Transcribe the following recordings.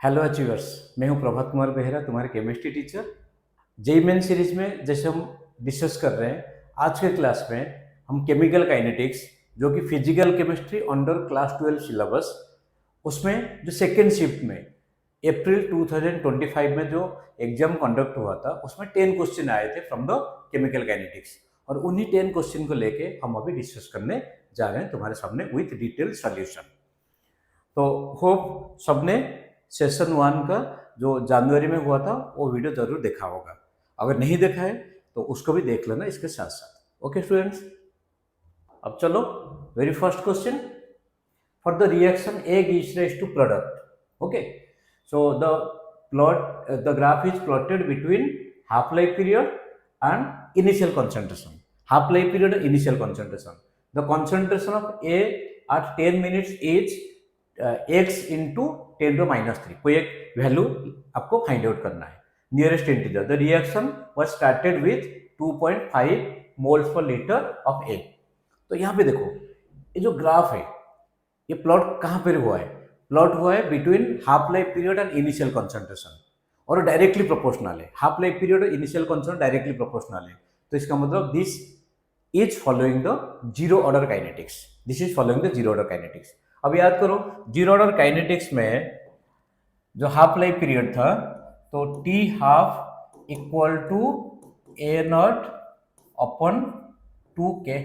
Hello achievers. मैं हूं प्रभात कुमार बेहरा, तुम्हारे chemistry teacher. JEE main series में जैसे हम डिस्कस कर रहे हैं, आज के क्लास में हम केमिकल काइनेटिक्स, जो कि physical chemistry under class 12 syllabus, उसमें जो सेकेंड शिफ्ट में अप्रैल 2025 में जो एग्जाम कंडक्ट हुआ था, उसमें 10 क्वेश्चन आए थे फ्रॉम द केमिकल काइनेटिक्स, और उन्हीं 10 क्वेश्चन को लेके हम अभी डिस्कस करने जा रहे हैं तुम्हारे सामने विथ डिटेल सॉल्यूशन। तो होप सबने सेशन 1 का जो जनवरी में हुआ था वो वीडियो जरूर देखा होगा। अगर नहीं देखा है तो उसको भी देख लेना इसके साथ साथ। ओके स्टूडेंट्स, अब चलो very first question. For the reaction A gives rise to product. Okay, so the graph is plotted between half life period and initial concentration. Half life period and initial concentration. The concentration of A at 10 minutes is x into 10 to minus 3. कोई एक value आपको find out करना है, nearest integer. The reaction was started with 2.5 moles per litre of A. तो यहाँ पे देखो, ये जो ग्राफ है ये प्लॉट कहाँ पर हुआ है? प्लॉट हुआ है between half life period and initial concentration, और डायरेक्टली प्रोपोर्शनल है। हाफ लाइफ पीरियड और इनिशियल कॉन्सेंट्रेशन डायरेक्टली प्रोपोर्शनल है। तो इसका मतलब this is following the zero order kinetics. This is following the zero order kinetics. अब याद करो, जीरो ऑर्डर काइनेटिक्स में जो हाफ लाइफ पीरियड था, तो t half equal to A naught upon 2k।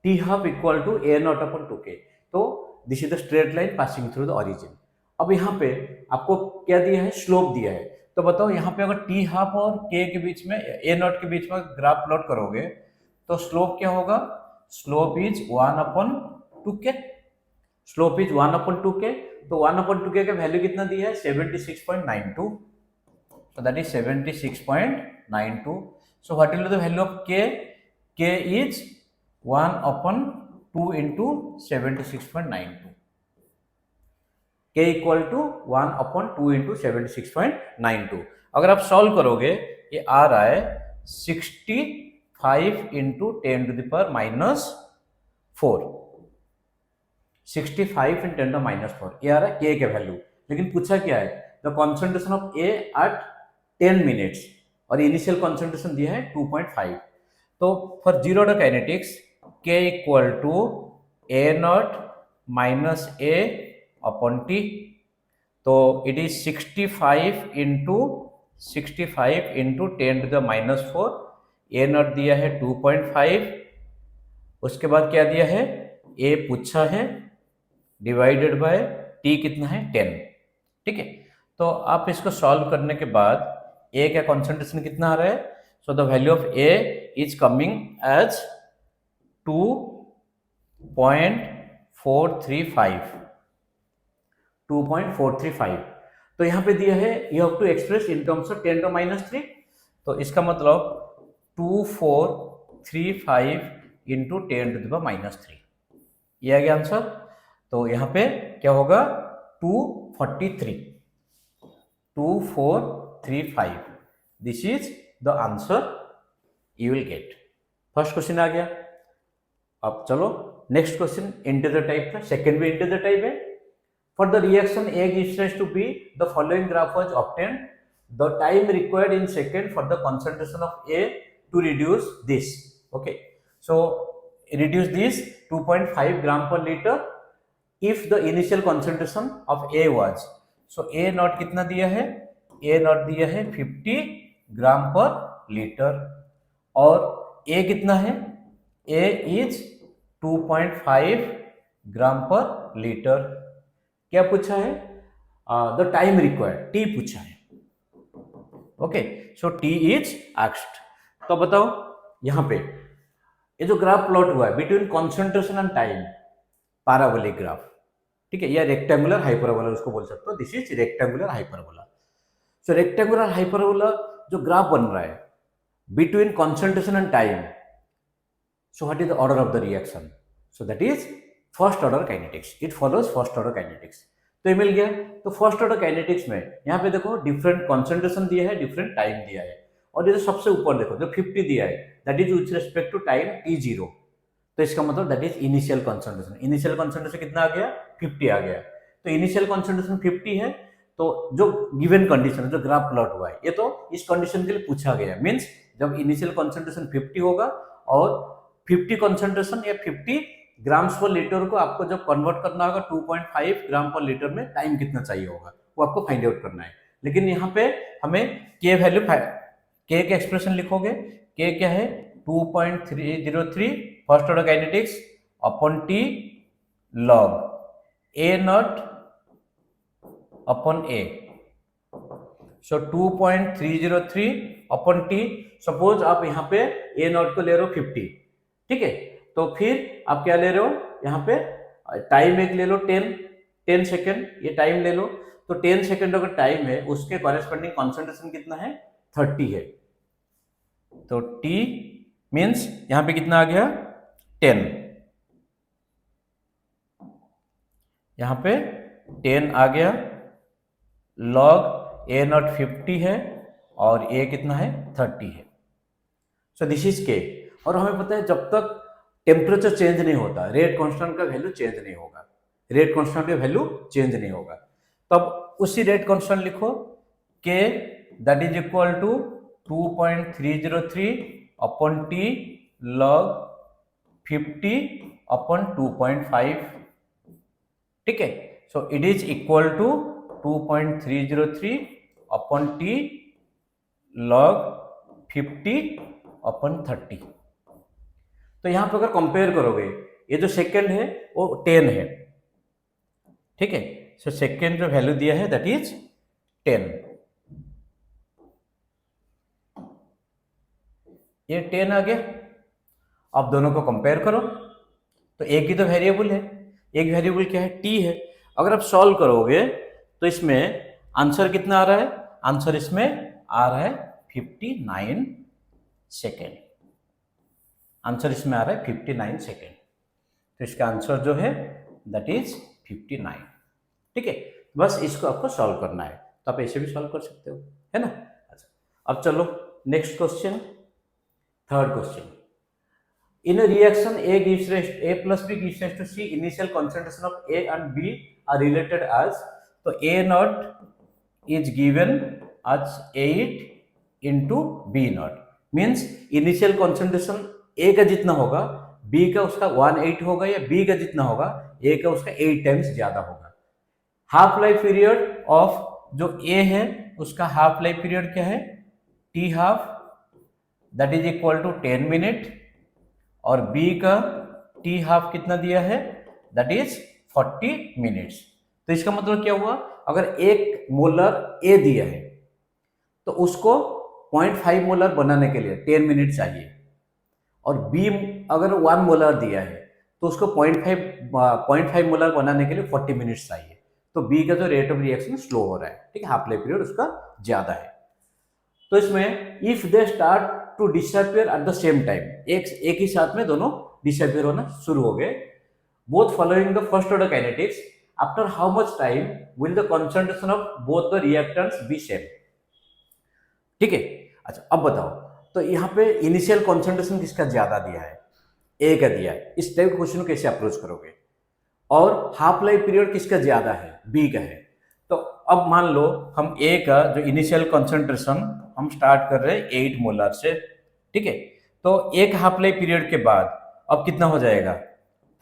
T half equal to A naught upon 2k। तो this is the straight line passing through the origin. अब यहाँ पे आपको क्या दिया है? स्लोप दिया है। तो बताओ, यहाँ पे अगर टी हाफ और के के बीच में, ए नॉट के बीच में ग्राफ प्लॉट करोगे तो स्लोप क्या होगा? Slope is 1/2k। Slope is 1/2k। तो 1/2k का वैल्यू कितना दिया है? 76.92। so that is 76.92. so what will be the value of k? K is 1/2 into 76.92. k equal to 1/2 into 76.92। अगर आप सॉल्व करोगे, ये आ रहा है 65 into 10 to the power minus 4। 65 in 10 to minus 4, ये आ रहा है k के वैल्यू। लेकिन पूछा क्या है? The concentration of A at 10 minutes, और इनिशियल कॉन्सेंट्रेशन दिया है 2.5। तो for zero order kinetics k equal to A naught minus A upon T. तो it is 65 into 10 to the minus 4। A naught दिया है 2.5, उसके बाद क्या दिया है? ए पूछा है, डिवाइडेड बाय टी कितना है? 10। ठीक है, तो आप इसको सॉल्व करने के बाद ए का कॉन्सेंट्रेशन कितना आ रहा है? So the value of a is coming as 2.435। तो यहाँ पे दिया है you have to express in terms of 10 to minus 3। तो इसका मतलब 2435 इंटू 10 to the minus 3, ये आ गया आंसर। तो यहाँ पे क्या होगा? 2435। This is the answer you will get. First question आ गया। अब चलो नेक्स्ट क्वेश्चन इंटीजर टाइप का, सेकेंड भी इंटीजर टाइप है। For the reaction A gives rise to B, the following graph was obtained. The time required in second for the concentration of A to reduce this. Okay, so reduce this 2.5 gram per liter if the initial concentration of A was. So A naught कितना दिया है? A naught दिया है 50 ग्राम पर litre, और A कितना है? A is 2.5 ग्राम पर लीटर। क्या पूछा है? द टाइम रिक्वायर्ड, टी पूछा है। Okay, so T is asked. तो बताओ, यहां पे ये जो ग्राफ प्लॉट हुआ है between concentration and time, parabolic graph, ठीक है, या रेक्टेंगुलर हाइपरबोला उसको बोल सकते हो। This is rectangular hyperbola. So rectangular hyperbola जो ग्राफ बन रहा है between concentration and time, so what is the order of the reaction? So that is first order kinetics. It follows first order kinetics. तो ये मिल गया। तो first order kinetics में यहाँ पे देखो डिफरेंट कॉन्सेंट्रेशन दिया है, डिफरेंट टाइम दिया है, और ये सबसे ऊपर देखो जो 50 दिया है, that is with respect to time t0। तो इसका मतलब that is initial concentration. Initial concentration कितना आ गया? 50 आ गया। तो इनिशियल कॉन्सेंट्रेशन 50 है, तो जो गिवन कंडीशन जो ग्राफ प्लॉट हुआ है ये तो इस कंडीशन के लिए पूछा गया है। मीन्स जब इनिशियल कॉन्सेंट्रेशन 50 होगा और 50 कॉन्सेंट्रेशन या 50 ग्राम्स पर लीटर को आपको जब कन्वर्ट करना होगा 2.5 ग्राम पर लीटर में, टाइम कितना चाहिए होगा वो आपको फाइंड आउट करना है। लेकिन यहाँ पे हमें के वैल्यू, के के एक्सप्रेशन लिखोगे, के क्या है 2.303 first order kinetics upon t log ए नॉट अपॉन ए। सो 2.303 अपॉन टी, सपोज आप यहाँ पे ए नॉट को ले रहे हो 50, ठीक है, तो फिर आप क्या ले रहे हो यहाँ पे टाइम एक ले लो 10 सेकेंड, ये टाइम ले लो, तो 10 सेकेंड अगर टाइम है उसके कॉरेस्पॉन्डिंग कॉन्सेंट्रेशन कितना है 30 है, तो टी मीन्स यहां पे कितना आ गया 10, यहां पे 10 आ गया, लॉग ए नॉट 50 है और ए कितना है 30 है। सो दिस इज के। और हमें पता है जब तक टेम्परेचर चेंज नहीं होता रेट कांस्टेंट का वैल्यू चेंज नहीं होगा, रेट कांस्टेंट का वैल्यू चेंज नहीं होगा। तब उसी रेट कांस्टेंट लिखो k that is equal to 2.303 upon t log 50 upon 2.5, ठीक है। So it is equal to 2.303 upon t log 50 upon 30। तो यहां पर अगर कंपेयर करोगे ये जो सेकेंड है वो 10 है, ठीक है। सो सेकेंड जो वैल्यू दिया है दैट इज 10, ये 10 आ गया। अब दोनों को कंपेयर करो तो एक ही तो वेरिएबल है, एक वेरिएबल क्या है टी है। अगर आप सॉल्व करोगे तो इसमें आंसर कितना आ रहा है, आंसर इसमें आ रहा है 59 सेकेंड, आंसर इसमें आ रहा है 59 सेकेंड। तो इसका आंसर जो है दैट इज 59, ठीक है। बस इसको आपको सॉल्व करना है, तो आप ऐसे भी सॉल्व कर सकते हो, है ना। अच्छा, अब चलो next question, third question. In a reaction A plus B gives rise to C, initial concentration of A and B are related as, तो A naught is given as 8 into B naught, means initial concentration A का जितना होगा B का उसका 1/8 होगा, या B का जितना होगा A का उसका 8 टाइम्स ज्यादा होगा। हाफ लाइफ पीरियड ऑफ जो A है उसका हाफ लाइफ पीरियड क्या है T half, that is equal to 10 minute, और B का T हाफ कितना दिया है दैट इज 40 मिनट्स। तो इसका मतलब क्या हुआ, अगर 1 मोलर A दिया है तो उसको 0.5 मोलर बनाने के लिए 10 मिनट चाहिए, और B अगर 1 मोलर दिया है तो उसको 0.5 मोलर बनाने के लिए 40 मिनट्स चाहिए। तो B का जो रेट ऑफ रिएक्शन स्लो हो रहा है, ठीक है, हाफ लाइफ पीरियड उसका ज्यादा है। तो इसमें if they start to disappear at the same time, एक ही साथ में दोनों डिसअपियर होना शुरू हो गए, both following the first order kinetics, after how much time will the concentration of both the reactants B same, ठीक है। अच्छा, अब बताओ तो यहाँ पे इनिशियल कंसंट्रेशन किसका ज्यादा दिया है, ए का दिया है, इस टाइप क्वेश्चन को कैसे अप्रोच करोगे, और हाफ लाइफ पीरियड किसका ज्यादा है, बी का है। तो अब मान लो हम ए का जो इनिशियल कंसंट्रेशन हम स्टार्ट कर रहे हैं 8 मोलर से, ठीक है। तो एक हाफ लाइफ पीरियड के बाद अब कितना हो जाएगा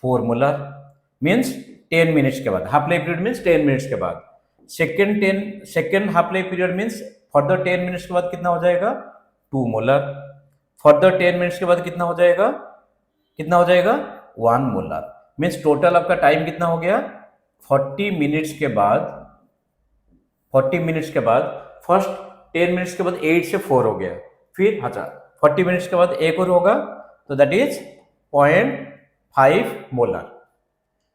4 मोलर, मीन्स 10 मिनट्स के बाद, half life period means 10 minutes के बाद, second half life period means further 10 minutes के बाद कितना हो जाएगा 2 मोलर, फर्दर 10 मिनट्स के बाद कितना हो जाएगा 1 मोलर, मीन्स टोटल आपका टाइम कितना हो गया 40 मिनट्स के बाद फर्स्ट 10 मिनट्स के बाद 8 से 4 हो गया, फिर अच्छा 40 मिनट्स के बाद एक और होगा, तो that is 0.5 molar,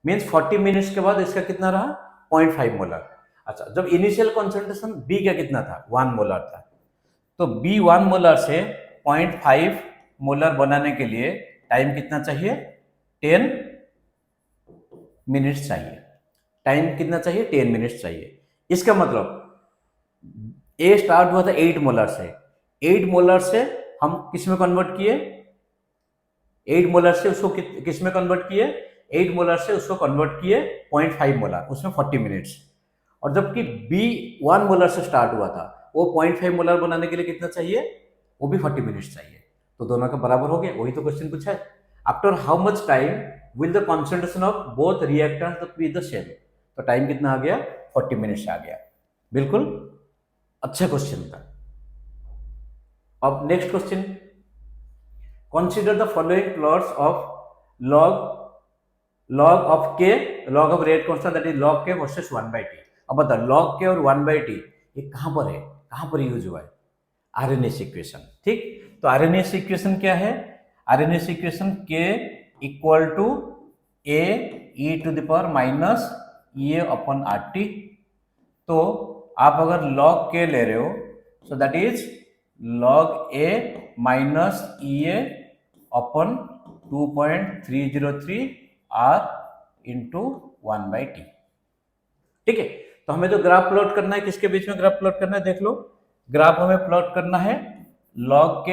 means 40 minutes के बाद इसका कितना रहा 0.5 मोलर। अच्छा, जब इनिशियल कॉन्सेंट्रेशन बी का कितना था 1 मोलर था, तो बी 1 मोलर से 0.5 मोलर बनाने के लिए टाइम कितना चाहिए 10 मिनट्स चाहिए, टाइम कितना चाहिए 10 मिनट्स चाहिए। इसका मतलब ए स्टार्ट हुआ था 8 मोलर से, 8 मोलर से हम किस में कन्वर्ट किए, 8 मोलर से उसको किस में कन्वर्ट किए 8 मोलर से उसको कन्वर्ट किए 0.5 मोलर, उसमें 40 मिनट्स। और जबकि बी 1 मोलर से स्टार्ट हुआ था, वो 0.5 मोलर बनाने के लिए कितना चाहिए, वो भी 40 मिनट्स चाहिए। तो दोनों का बराबर हो गया, वही तो क्वेश्चन पूछा है। After how much time will the concentration of both reactants be the same. तो टाइम कितना आ गया, 40 मिनट्स आ गया। बिल्कुल अच्छा क्वेश्चन था। अब next question, consider the following plots of log of k, log of rate constant that is log k versus 1/t। अब बता log k और 1/t ये कहां पर है, कहां पर यूज हुआ है, आरएनएस इक्वेशन। ठीक, तो आरएनएस इक्वेशन क्या है, Arrhenius equation k equal to a e to the power minus A upon r t. तो आप अगर log k ले रहे हो, so that is log a minus A upon 2.303 r into 1/t। ठीक है, तो हमें जो ग्राफ प्लॉट करना है, किसके बीच में ग्राफ प्लॉट करना है, देख लो। ग्राफ हमें प्लॉट करना है log k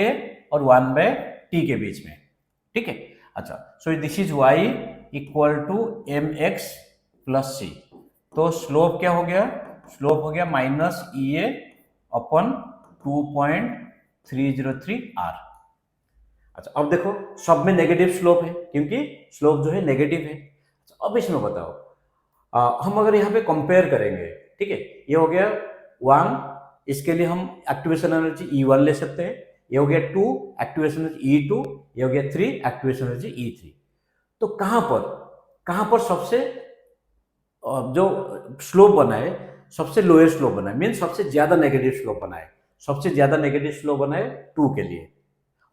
और 1/t के बीच में। ठीक है, अच्छा, so this is y equal to mx plus c। तो स्लोप क्या हो गया, स्लोप हो गया माइनस ए अपॉन 2.303 r। अच्छा, अब देखो सब में नेगेटिव स्लोप है, क्योंकि स्लोप जो है नेगेटिव है। अच्छा, अब इसमें बताओ, हम अगर यहाँ पे कंपेयर करेंगे, ठीक है, ये हो गया 1, इसके लिए हम एक्टिवेशन एनर्जी E1 ले सकते हैं। ये हो गया 2, एक्टिवेशन एनर्जी E2। ये हो गया 3, एक्टिवेशन एनर्जी E3। तो कहां पर सबसे जो स्लोप बना है, सबसे लोएस्ट स्लोप बना है, मीन सबसे ज्यादा नेगेटिव स्लोप बना है। सबसे ज्यादा नेगेटिव स्लोप बना है 2 के लिए,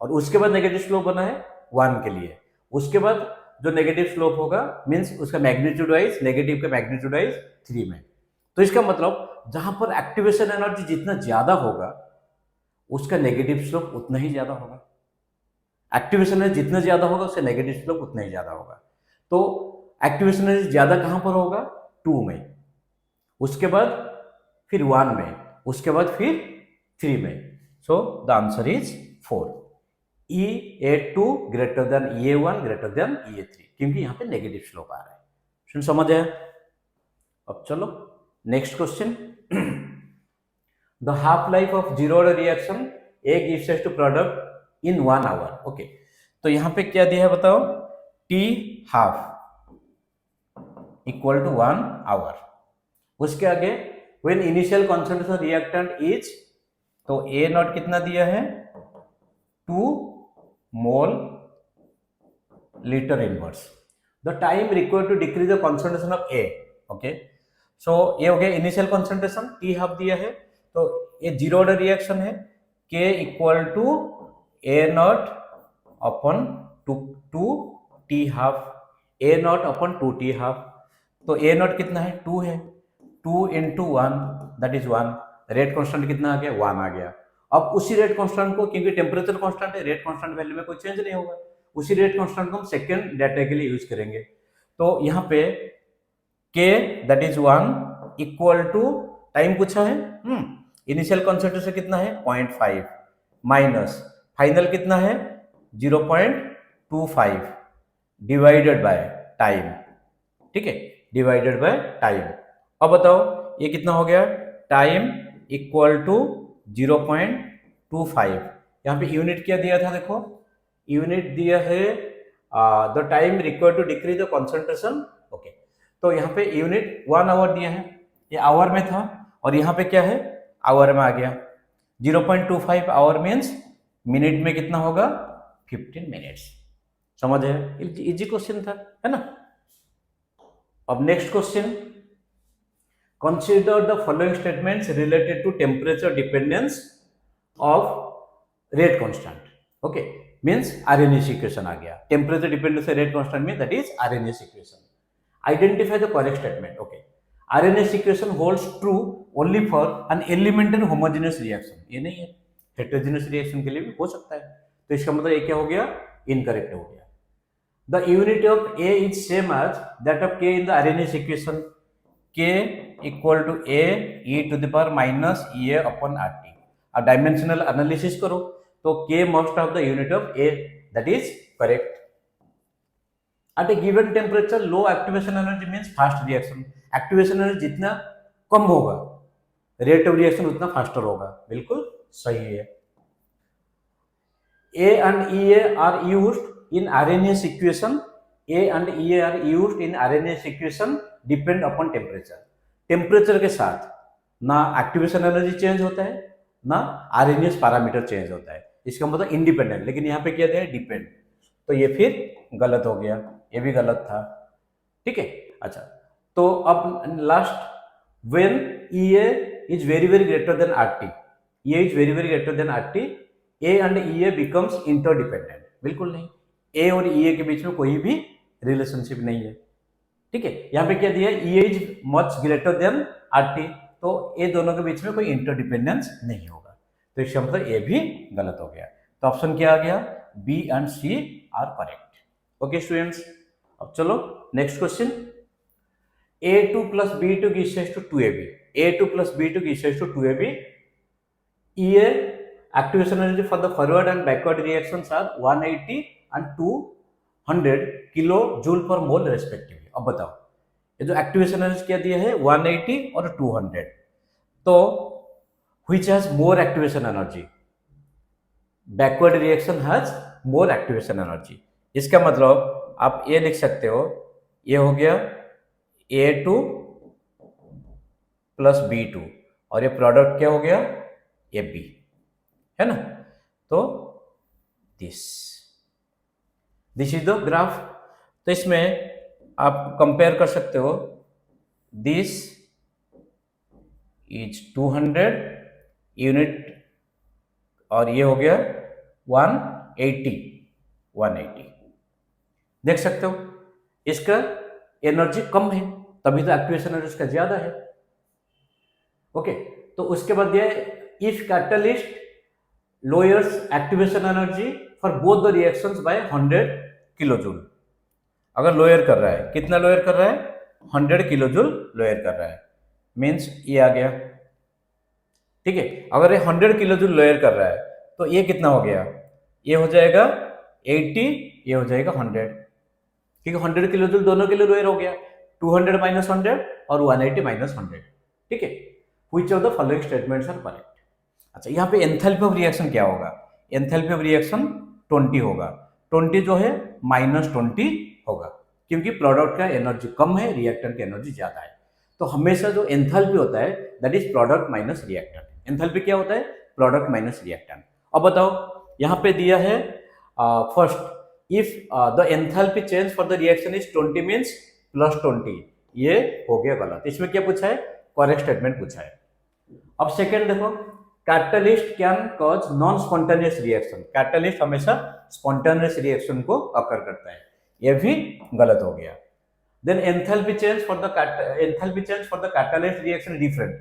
और उसके बाद नेगेटिव स्लोप बना है 1 के लिए। उसके बाद जो नेगेटिव स्लोप होगा मींस उसका मैग्नीट्यूड वाइज, नेगेटिव का मैग्नीट्यूड वाइज 3 में। तो इसका मतलब जहां पर एक्टिवेशन एनर्जी जितना ज्यादा होगा, उसका नेगेटिव स्लोप उतना ही ज्यादा होगा। एक्टिवेशन एनर्जी जितना ज्यादा होगा, उसका नेगेटिव स्लोप उतना ही ज्यादा होगा। तो एक्टिवेशन एनर्जी ज्यादा कहां पर होगा, 2 में, उसके बाद फिर 1 में, उसके बाद फिर 3 में। So the answer is 4, E2 greater than E1 greater than E3, क्योंकि यहाँ पे नेगेटिव स्लोप आ रहा है। सुन समझ आया? अब चलो next question, the half life of zero order reaction A gives rise to product in 1 hour. Okay, तो यहाँ पे क्या दिया है बताओ, T half equal to 1 hour. उसके आगे when initial concentration reactant is, तो ए नॉट कितना दिया है, 2 mole litre inverse. The time required to decrease the concentration of A. Okay, so ये हो गया इनिशियल कॉन्सेंट्रेशन, टी हाफ दिया है, तो ये जीरो ऑर्डर रिएक्शन है, k equal to A naught upon 2 t half, a naught upon 2 t half. तो ए naught कितना है, 2 है, 2 into 1 that is 1। Rate constant कितना आ गया, 1 आ गया। अब उसी रेट कांस्टेंट को, क्योंकि टेम्परेचर कांस्टेंट है, रेट कांस्टेंट वैल्यू में कोई चेंज नहीं होगा, उसी रेट कांस्टेंट को हम सेकंड डाटा के लिए यूज करेंगे। तो यहाँ पे k that is 1 equal to, time पूछा है, इनिशियल कॉन्सेंट्रेशन कितना है 0.5 माइनस फाइनल कितना है 0.25 डिवाइडेड बाय टाइम। ठीक है, डिवाइडेड बाय टाइम। अब बताओ ये कितना हो गया, टाइम इक्वल टू 0.25। यहाँ पे यूनिट क्या दिया था, देखो यूनिट दिया है the time required to decrease the concentration. Okay, तो यहाँ पे यूनिट 1 आवर दिया है, ये आवर में था, और यहाँ पे क्या है, आवर में आ गया। 0.25 आवर मीन्स मिनट में कितना होगा, 15 मिनट्स। समझ है, इजी क्वेश्चन था, है ना। अब next question, consider the following statements related to temperature dependence of rate constant. Okay, means Arrhenius equation आ गया, टेम्परेचर डिपेंडेंस रेट कांस्टेंट में, that is Arrhenius equation. Identify the correct statement. Okay, Arrhenius equation holds true only for an elementary homogeneous reaction. ये नहीं है, heterogeneous reaction के लिए भी हो सकता है। तो इसका मतलब ये क्या हो गया, इनकरेक्ट हो गया। The unit of A is same as that of K in the Arrhenius equation, K equal to A e to the power minus A upon r t. अब डायमेंशनल एनालिसिस करो तो K must of the unit of A, that is correct. At a given temperature low activation energy means fast reaction, activation energy जितना कम होगा rate of reaction उतना faster होगा, बिल्कुल सही है। A and EA are used in Arrhenius equation. A and EA are used in Arrhenius equation depend upon temperature. Temperature के साथ ना एक्टिवेशन एनर्जी चेंज होता है ना आरएनएस पैरामीटर चेंज होता है, इसका मतलब इंडिपेंडेंट, लेकिन यहाँ पे क्या दिया है डिपेंड, तो ये फिर गलत हो गया, ये भी गलत था, ठीक है। अच्छा, तो अब last, when EA is very very greater than RT, EA is very very greater than RT, A and EA becomes interdependent, बिल्कुल नहीं, A और EA के बीच में कोई भी रिलेशनशिप नहीं है, ठीक है। यहाँ पे क्या दिया है, EA is much greater than RT, तो ये दोनों के बीच में कोई इंटरडिपेंडेंस नहीं होगा, तो इसका मतलब ये भी गलत हो गया। तो ऑप्शन क्या आ गया, B and C are correct. Okay students, अब चलो next question, A2 plus B2 is equals to 2AB, A2 plus B2 is equals to 2AB, EA activation energy for the forward and backward reactions are 180 and 200 kilojoule per mole respectively। अब बताओ ये जो activation energy क्या दिया है 180 और 200, तो which has more activation energy, backward reaction has more activation energy, इसका मतलब आप ये लिख सकते हो, ये हो गया A2 प्लस B2 और ये प्रोडक्ट क्या हो गया AB, है ना। तो दिस इज द ग्राफ, तो इसमें आप कंपेयर कर सकते हो, दिस इज 200 यूनिट और ये हो गया 180 देख सकते हो, इसका एनर्जी कम है तभी तो एक्टिवेशन एनर्जी इसका ज्यादा है। ओके, तो उसके बाद ये if catalyst lowers activation energy for both the reactions by 100 kilojoule, अगर लोअर कर रहा है, कितना लोअर कर रहा है 100 किलोजूल लोअर कर रहा है, मीन्स ये आ गया, ठीक है। अगर ये 100 किलोजूल लोअर कर रहा है तो ये कितना हो गया, ये हो जाएगा 80, ये हो जाएगा 100, क्योंकि 100 किलोजूल दोनों के लिए लोअर हो गया, 200 माइनस 100 और 180 माइनस 100, ठीक है। Which of the following statements are correct. अच्छा, यहाँ पे एंथैल्पी ऑफ रिएक्शन क्या होगा, एंथैल्पी ऑफ रिएक्शन 20 होगा, 20 जो है -20 होगा, क्योंकि प्रोडक्ट का एनर्जी कम है, रिएक्टेंट की एनर्जी ज्यादा है, तो हमेशा जो एंथैल्पी होता है that is product minus reactant. Enthalpy क्या होता है, प्रोडक्ट माइनस रिएक्टेंट। अब बताओ यहाँ पे दिया है first, if the enthalpy change for the reaction is 20 means +20, ये हो गया गलत, इसमें क्या पूछा है, करेक्ट स्टेटमेंट पूछा है। अब सेकेंड देखो, catalyst can cause non spontaneous reaction, catalyst हमेशा स्पॉन्टेनियस रिएक्शन को अकर करता है, ये भी गलत हो गया। Then enthalpy change for the catalyst reaction different,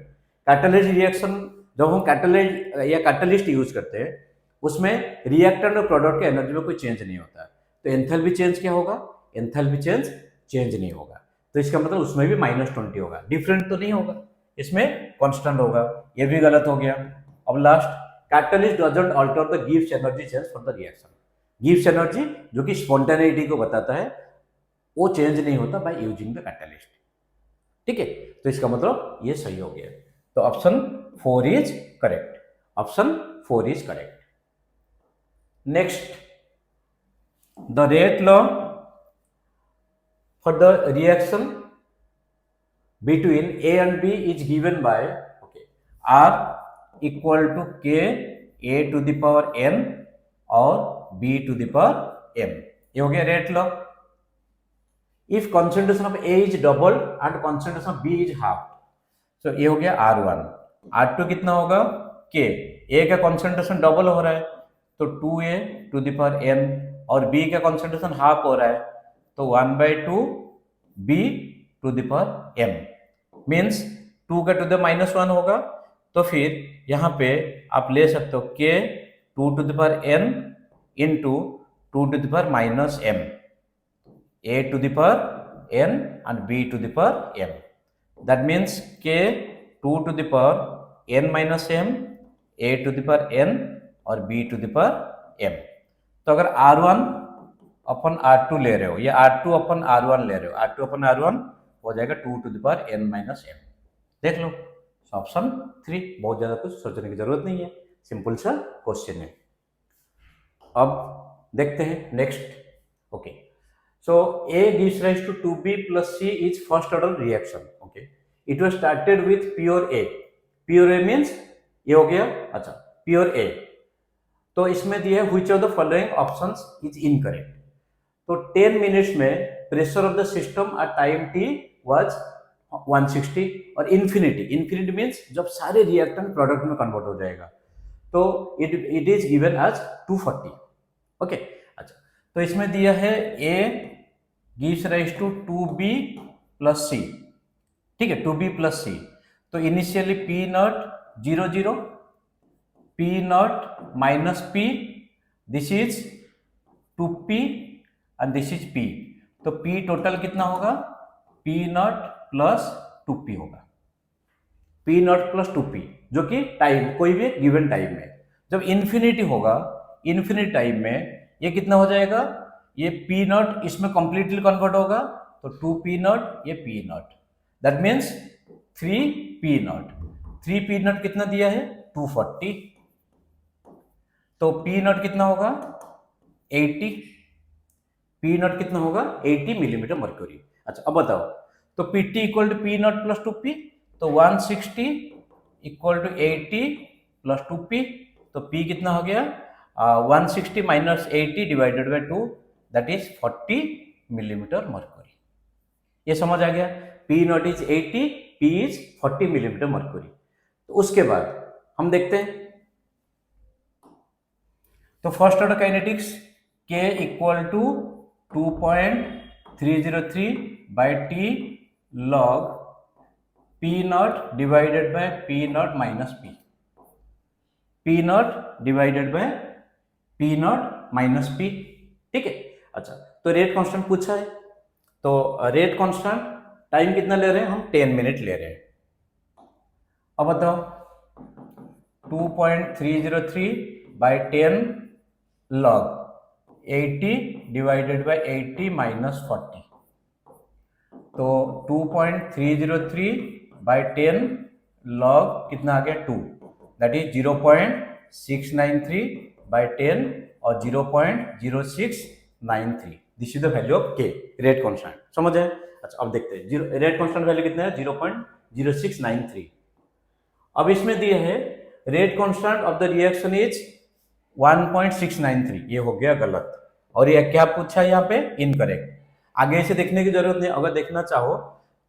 catalyst reaction जब हम कैटलिस्ट या कैटलिस्ट यूज करते हैं उसमें रिएक्टेंट और प्रोडक्ट के एनर्जी में कोई चेंज नहीं होता, तो एंथैल्पी चेंज क्या होगा, एंथैल्पी चेंज नहीं होगा, तो इसका मतलब उसमें भी -20 होगा, डिफरेंट तो नहीं होगा, इसमें कांस्टेंट होगा, ये भी गलत हो गया। अब last, catalyst doesn't alter the gives energy change for the reaction, gives energy जो कि स्पॉन्टेनिटी को बताता है वो चेंज नहीं होता बाय यूजिंग द कैटलिस्ट, ठीक है। तो इसका मतलब ये सही हो गया, तो option 4 is correct, option 4 is correct. Next, the rate law for the reaction between A and B is given by R equal to K A to the power N और B to the power M, ये हो गया rate law. If concentration of A is double and concentration of B is half, so ये हो गया R1, R2 कितना होगा K, A का concentration डबल हो रहा है तो 2A to the power N और B का concentration हाफ हो रहा है तो 1/2 B to the power M, means 2 का टू द -1 होगा, तो फिर यहाँ पे आप ले सकते हो K 2 to the power N into 2 to the power -M, A to the power N and B to the power M, that means K 2 to the power N minus M, A to the power N और B to the power M। तो अगर R1 अपन R2 ले रहे हो या R2 अपन R1 ले रहे हो, R2 अपन R1 हो जाएगा 2 to the power n minus m। देख लो ऑप्शन 3, बहुत ज्यादा कुछ सोचने की जरूरत नहीं है, सिंपल सा क्वेश्चन है। अब देखते हैं next. Okay, so A gives rise to 2B plus C is first order reaction। okay, it was started with pure A। pure A means ये हो गया, अच्छा pure A। तो इसमें दिया है which of the following options is incorrect। तो 10 minutes में pressure of the system at time t was 160 और इन्फिनिटी मीन्स जब सारे रिएक्टेंट प्रोडक्ट में कन्वर्ट हो जाएगा तो it is given as 240। Okay, अच्छा तो इसमें दिया है A gives rise to 2B plus C। ठीक है, 2B plus C। तो initially P not 0 0, P naught minus P, this is 2P and this is P। तो P टोटल कितना होगा, P नॉट प्लस 2P होगा, P नॉट प्लस 2P, जो कि time कोई भी गिवन टाइम में जब इन्फिनिटी होगा, इन्फिनिटी टाइम में ये कितना हो जाएगा, ये P नॉट इसमें कंप्लीटली कन्वर्ट होगा तो 2P नॉट, ये P not, that means 3P not. 3P not कितना दिया है 240, तो P नॉट कितना होगा 80, P नॉट कितना होगा 80 मिलीमीटर मर्क्यूरी। अच्छा अब बताओ, तो PT equal to P naught plus 2P, तो 160 इक्वल टू 80 प्लस 2P, तो P कितना हो गया 160 minus 80 divided by 2, that is 40 millimetre mercury. ये समझ आ गया, P naught is 80, P is 40 millimetre mercury. तो उसके बाद हम देखते हैं, तो first order kinetics K equal to 2.303 by T log P naught divided by P naught minus P, P naught divided by P naught minus P। ठीक है, अच्छा तो रेट कांस्टेंट पूछा है, तो रेट कांस्टेंट टाइम कितना ले रहे हैं हम 10 मिनट ले रहे हैं। अब बताओ 2.303 by 10 log 80 divided by 80 minus 40, तो 2.303 बाई 10 log कितना आ गया 2, दैट इज 0.693 बाई 10 और 0.0693, this is the value of K, rate constant. समझ है? अच्छा अब देखते हैं रेट कांस्टेंट वैल्यू कितना है 0.0693। अब इसमें दिया है rate constant of the reaction is 1.693, ये हो गया गलत, और ये क्या पूछा है यहाँ पे इनकरेक्ट। आगे से देखने की जरूरत नहीं, अगर देखना चाहो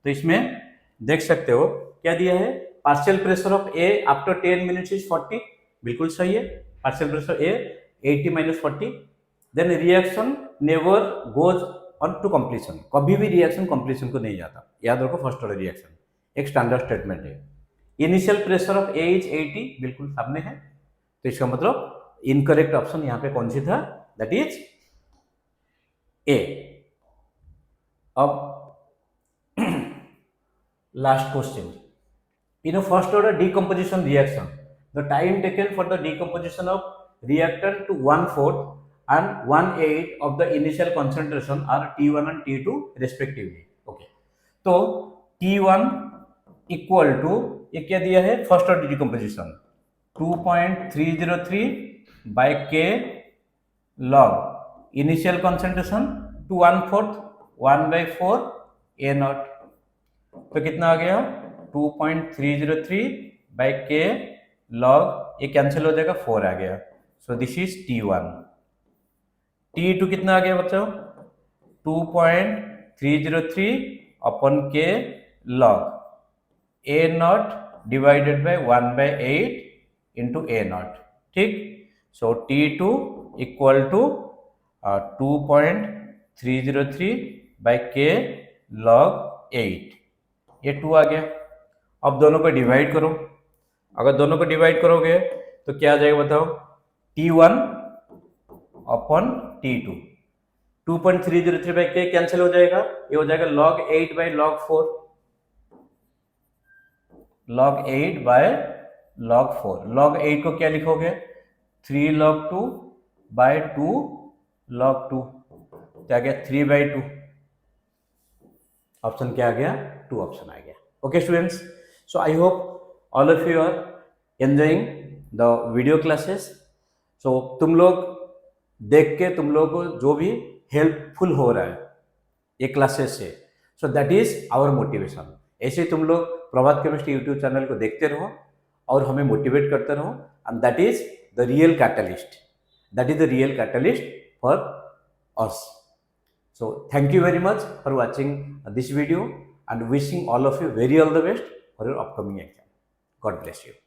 तो इसमें देख सकते हो क्या दिया है, partial pressure of A after 10 minutes is 40, बिल्कुल सही है, partial pressure A 80 minus 40, then reaction never goes on to completion, कभी भी रिएक्शन कंप्लीशन को नहीं जाता, याद रखो फर्स्ट ऑर्डर रिएक्शन एक स्टैंडर्ड स्टेटमेंट है। Initial pressure of A is 80, बिल्कुल सामने है, तो इसका मतलब इनकरेक्ट ऑप्शन यहाँ पे कौन सी था, दैट इज A। अब last question, in a first order decomposition reaction the time taken for the decomposition of reactant to 1/4 and 1/8 of the initial concentration are T1 and T2 respectively। Okay, तो T1 equal to ये क्या दिया है first order decomposition 2.303 by K log initial concentration to 1/4 1/4 A naught, तो कितना आ गया 2.303 by K log, ये कैंसिल हो जाएगा 4 आ गया, सो दिस इज T1। T2 कितना आ गया बच्चों 2.303 upon K log A naught divided by 1/8 into A naught. ठीक, so T2 equal to 2.303 by K log 8, ये 2 आ गया। अब दोनों को डिवाइड करो, अगर दोनों को डिवाइड करोगे तो क्या आ जाएगा बताओ T1 upon T2, 2.303 by K cancel हो जाएगा, ये हो जाएगा log 8 by log 4, log 8 by log 4। log 8 को क्या लिखोगे 3 log 2 बाय 2 log 2, क्या गया 3/2, ऑप्शन क्या आ गया 2 ऑप्शन आ गया। Okay students, so I hope all of you are enjoying the video classes. सो तुम लोग देख के तुम लोग को जो भी हेल्पफुल हो रहा है ये क्लासेस से, so that is our motivation. ऐसे तुम लोग प्रभात केमिस्ट्री यूट्यूब चैनल को देखते रहो और हमें मोटिवेट करते रहो, and that is the real catalyst, that is the real catalyst for us. So thank you very much for watching this video and wishing all of you very all the best for your upcoming exam. God bless you.